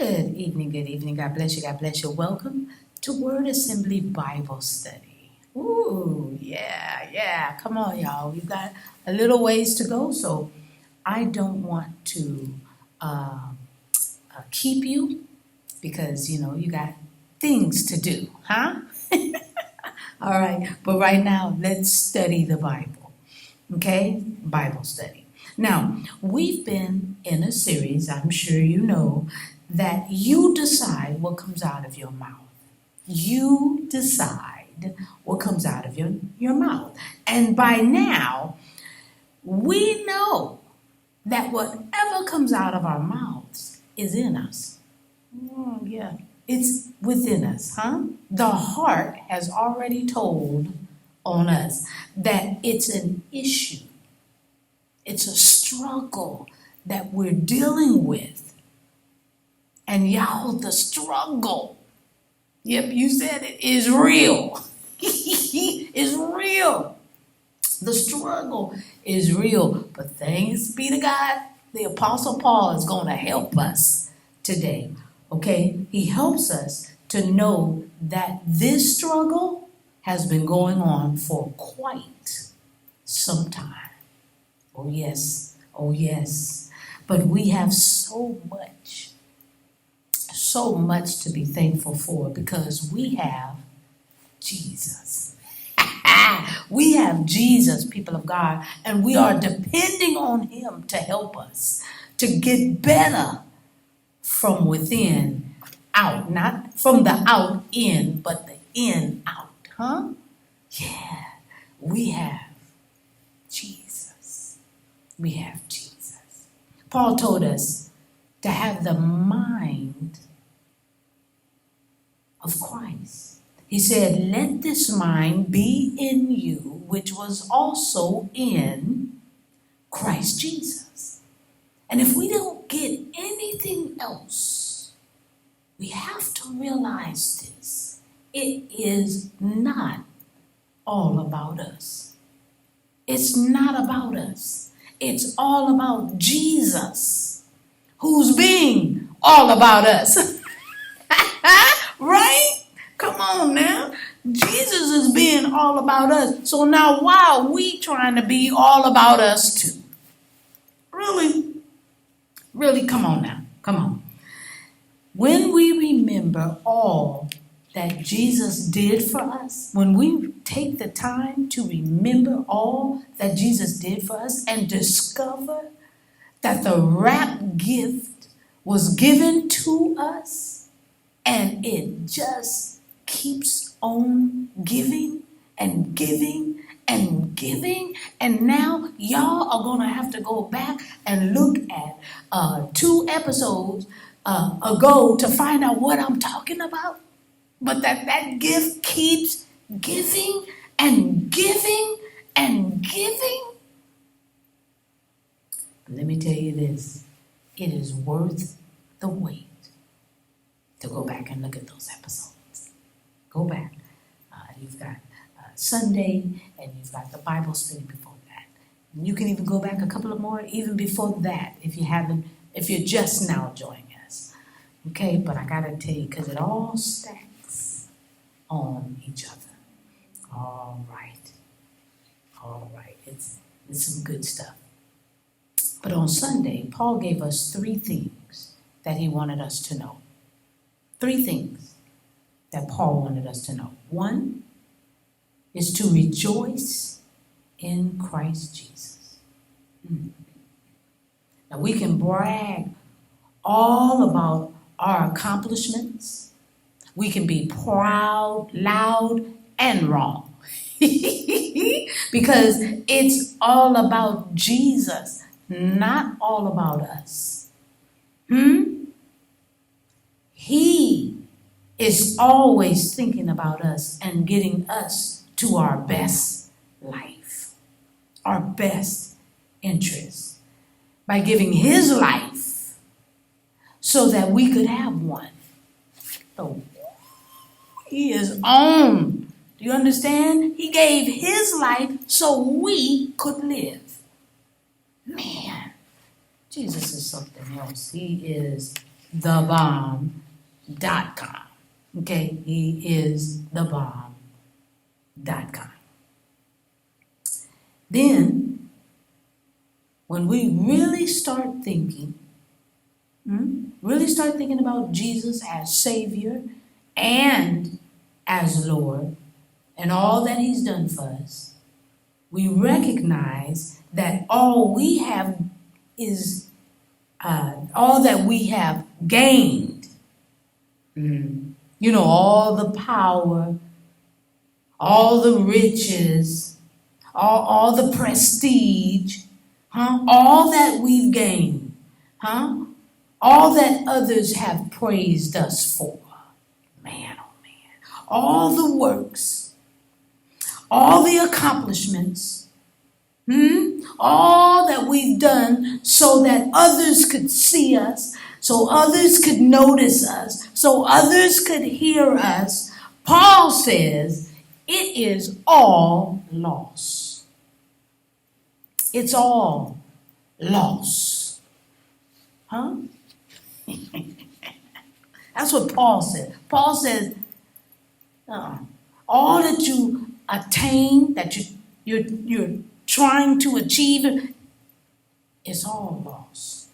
Good evening. God bless you. God bless you. Welcome to Word Assembly Bible Study. Ooh, yeah. Come on, y'all. We've got a little ways to go, so I don't want to keep you because, you got things to do, huh? All right, but right now, let's study the Bible, okay? Bible study. Now, we've been in a series, I'm sure you know, that you decide what comes out of your mouth. You decide what comes out of your mouth. And by now, we know that whatever comes out of our mouths is in us. Oh, yeah. It's within us, huh? The heart has already told on us that it's an issue. It's a struggle that we're dealing with. And y'all, the struggle, yep, you said it, is real. It's real. The struggle is real. But thanks be to God, the Apostle Paul is going to help us today. Okay? He helps us to know that this struggle has been going on for quite some time. Oh, yes. But we have so much to be thankful for because we have Jesus. We have Jesus, people of God, and we are depending on him to help us to get better from within out, not from the out in, but the in out, huh? Yeah, we have Jesus. We have Jesus. Paul told us to have the mind of Christ. He said, let this mind be in you, which was also in Christ Jesus. And if we don't get anything else, we have to realize this. It is not all about us. It's not about us. It's all about Jesus, who's being all about us. Right? Come on now. Jesus is being all about us. So now why are we trying to be all about us too? Really, come on now. Come on. When we remember all that Jesus did for us, when we take the time to remember all that Jesus did for us and discover that the wrap gift was given to us, and it just keeps on giving and giving and giving. And now y'all are going to have to go back and look at 2 episodes ago to find out what I'm talking about. But that gift keeps giving and giving and giving. But let me tell you this. It is worth the wait to go back and look at those episodes. Go back. You've got Sunday, and you've got the Bible study before that. And you can even go back a couple of more even before that if you're just now joining us. Okay, but I gotta tell you, because it all stacks on each other. All right. It's some good stuff. But on Sunday, Paul gave us 3 things that he wanted us to know. 3 things that Paul wanted us to know. 1 is to rejoice in Christ Jesus. Now we can brag all about our accomplishments. We can be proud, loud, and wrong. Because it's all about Jesus, not all about us. He is always thinking about us and getting us to our best life, our best interest, by giving his life so that we could have one. So he is on. Do you understand? He gave his life so we could live. Man, Jesus is something else. He is thebomb.com. Okay, he is thebomb.com. Then, when we really start thinking about Jesus as Savior and as Lord and all that he's done for us, we recognize that all we have is all that we have gained. All the power, all the riches, all the prestige, all that we've gained, all that others have praised us for. Man, oh man. All the works, all the accomplishments, all that we've done so that others could see us, so others could notice us, so others could hear us. Paul says it is all loss. It's all loss. That's what Paul said. Paul says, all that you attain, that you're trying to achieve, it's all loss.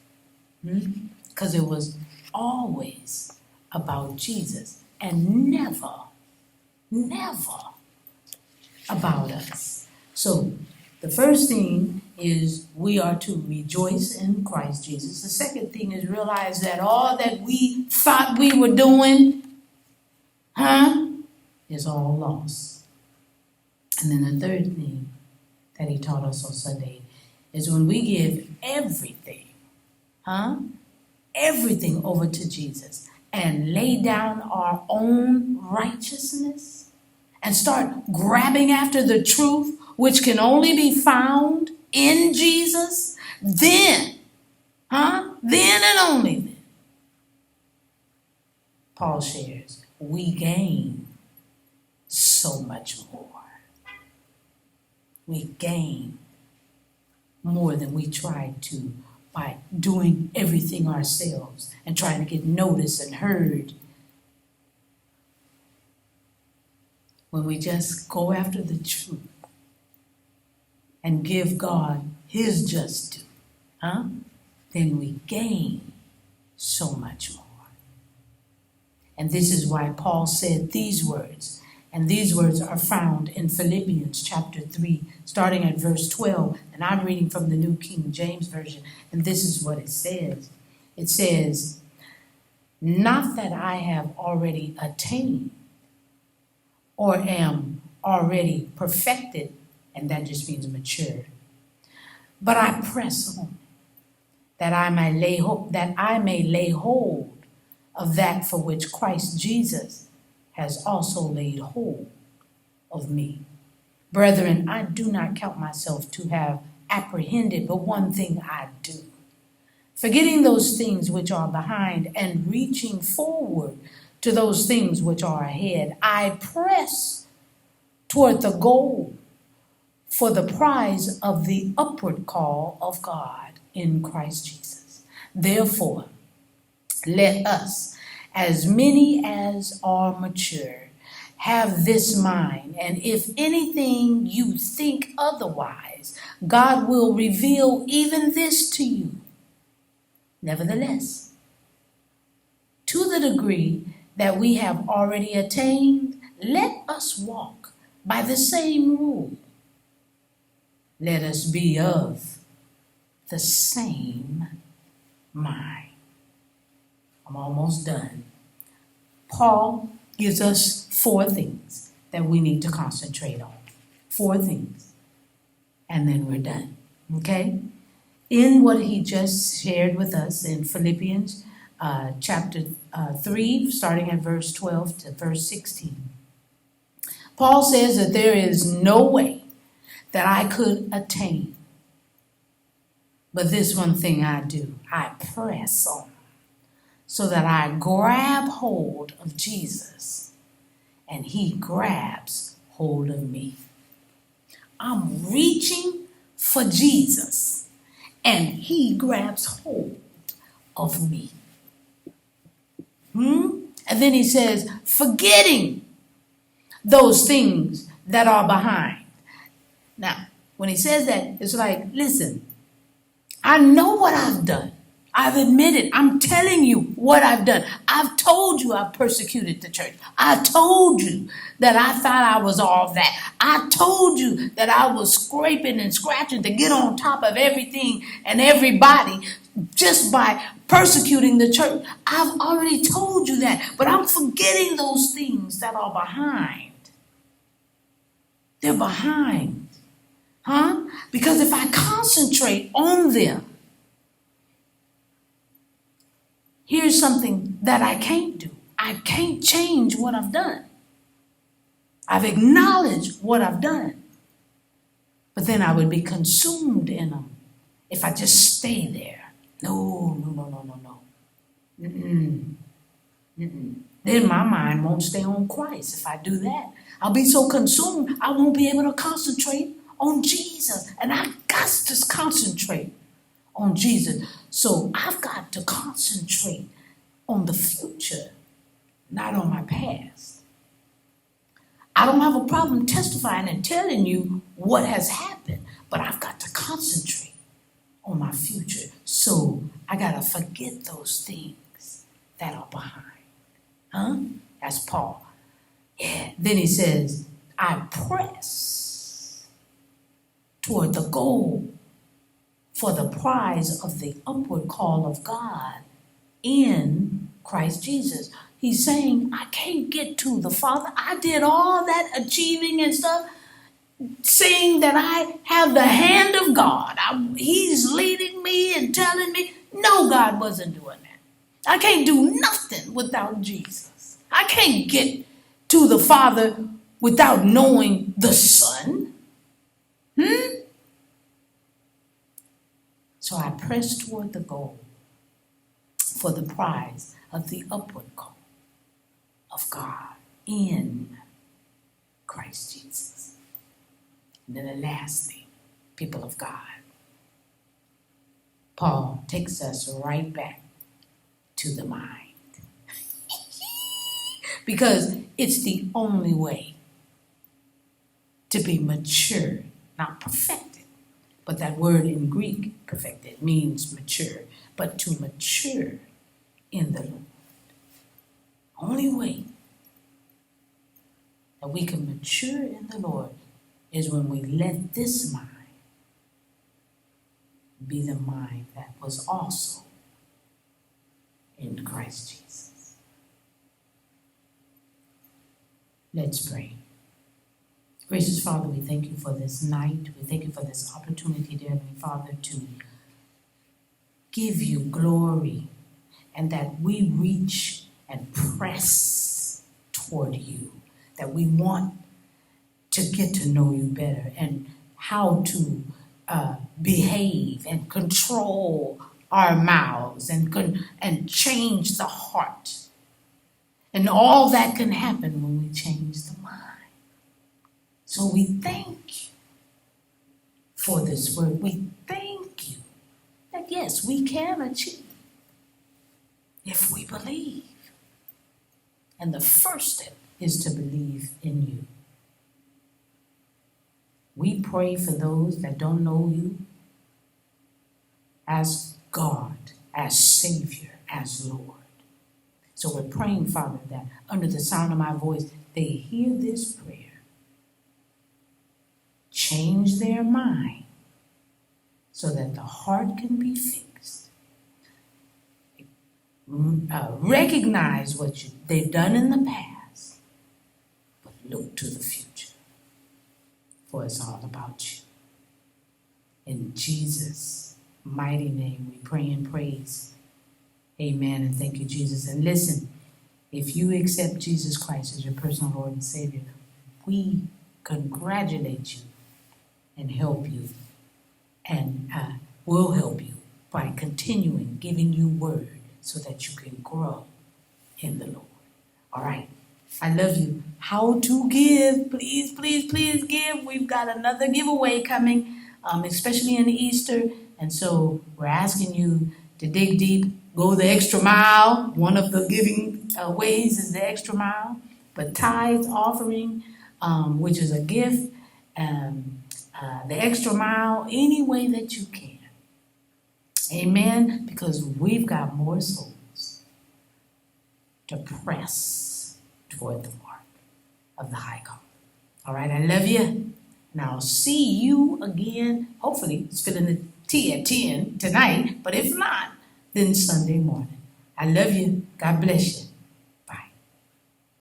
Because it was always about Jesus and never about us. So the first thing is we are to rejoice in Christ Jesus. The second thing is realize that all that we thought we were doing, is all loss. And then the third thing that he taught us on Sunday is when we give everything over to Jesus and lay down our own righteousness and start grabbing after the truth, which can only be found in Jesus, then and only then, Paul shares, we gain so much more. We gain more than we tried to by doing everything ourselves and trying to get noticed and heard. When we just go after the truth and give God his just due, then we gain so much more. And this is why Paul said these words. And these words are found in Philippians chapter 3, starting at verse 12. And I'm reading from the New King James Version. And this is what it says. It says, not that I have already attained or am already perfected, and that just means mature, but I press on, that I may lay hold of that for which Christ Jesus has also laid hold of me. Brethren, I do not count myself to have apprehended, but one thing I do, forgetting those things which are behind and reaching forward to those things which are ahead, I press toward the goal for the prize of the upward call of God in Christ Jesus. Therefore, let us, as many as are mature, have this mind, and if anything you think otherwise, God will reveal even this to you. Nevertheless, to the degree that we have already attained, let us walk by the same rule. Let us be of the same mind. I'm almost done. Paul gives us 4 things that we need to concentrate on. 4 things. And then we're done. Okay? In what he just shared with us in Philippians chapter 3, starting at verse 12 to verse 16. Paul says that there is no way that I could attain. But this one thing I do, I press on, so that I grab hold of Jesus and he grabs hold of me. I'm reaching for Jesus and he grabs hold of me. And then he says, forgetting those things that are behind. Now, when he says that, it's like, listen, I know what I've done. I've admitted, I'm telling you what I've done. I've told you I've persecuted the church. I told you that I thought I was all that. I told you that I was scraping and scratching to get on top of everything and everybody just by persecuting the church. I've already told you that, but I'm forgetting those things that are behind. They're behind. Because if I concentrate on them, here's something that I can't do. I can't change what I've done. I've acknowledged what I've done. But then I would be consumed in them if I just stay there. No. Then my mind won't stay on Christ if I do that. I'll be so consumed, I won't be able to concentrate on Jesus. And I got to concentrate on Jesus. So I've got to concentrate on the future, not on my past. I don't have a problem testifying and telling you what has happened, but I've got to concentrate on my future. So I got to forget those things that are behind. That's Paul. Yeah. Then he says, I press toward the goal for the prize of the upward call of God in Christ Jesus. He's saying, I can't get to the Father. I did all that achieving and stuff, saying that I have the hand of God. He's leading me and telling me. No, God wasn't doing that. I can't do nothing without Jesus. I can't get to the Father without knowing the Son. So I press toward the goal for the prize of the upward call of God in Christ Jesus. And then the last thing, people of God, Paul takes us right back to the mind. Because it's the only way to be mature, not perfected. But that word in Greek, perfected, means mature. But to mature in the Lord. Only way that we can mature in the Lord is when we let this mind be the mind that was also in Christ Jesus. Let's pray. Gracious Father, we thank you for this night. We thank you for this opportunity, dear Heavenly Father, to give you glory and that we reach and press toward you, that we want to get to know you better and how to behave and control our mouths and change the heart. And all that can happen when we change the mind. So we thank you for this word. We thank you that yes, we can achieve if we believe. And the first step is to believe in you. We pray for those that don't know you as God, as Savior, as Lord. So we're praying, Father, that under the sound of my voice, they hear this prayer, change their mind so that the heart can be fixed. Recognize what they've done in the past, but look to the future, for it's all about you. In Jesus' mighty name, we pray and praise. Amen, and thank you, Jesus. And listen, if you accept Jesus Christ as your personal Lord and Savior, we congratulate you and help you, and will help you by continuing giving you word so that you can grow in the Lord. All right. I love you. How to give? Please, please, please give. We've got another giveaway coming, especially in Easter. And so we're asking you to dig deep. go the extra mile. One of the giving ways is the extra mile. But tithe offering, which is a gift, the extra mile, any way that you can. Amen. Because we've got more souls to press toward the mark of the high call. All right, I love you. And I'll see you again. Hopefully, spilling the tea at 10 tonight. But if not, then Sunday morning. I love you. God bless you.